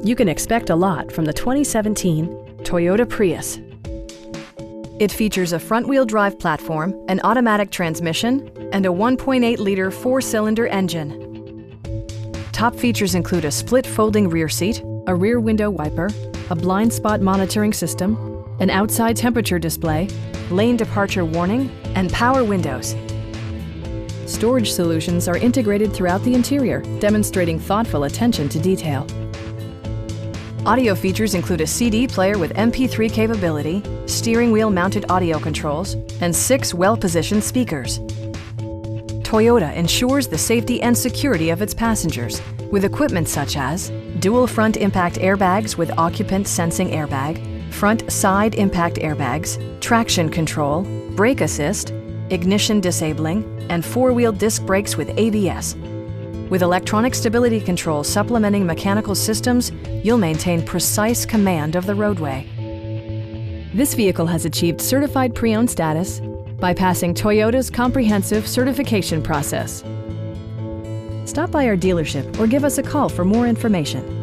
You can expect a lot from the 2017 Toyota Prius. It features a front-wheel drive platform, an automatic transmission, and a 1.8-liter four-cylinder engine. Top features include a split folding rear seat, a rear window wiper, a blind spot monitoring system, an outside temperature display, lane departure warning, and power windows. Storage solutions are integrated throughout the interior, demonstrating thoughtful attention to detail. Audio features include a CD player with MP3 capability, steering wheel mounted audio controls, and 6 well-positioned speakers. Toyota ensures the safety and security of its passengers with equipment such as dual front impact airbags with occupant sensing airbag, front side impact airbags, traction control, brake assist, ignition disabling, and 4-wheel disc brakes with ABS. With electronic stability control supplementing mechanical systems, you'll maintain precise command of the roadway. This vehicle has achieved certified pre-owned status by passing Toyota's comprehensive certification process. Stop by our dealership or give us a call for more information.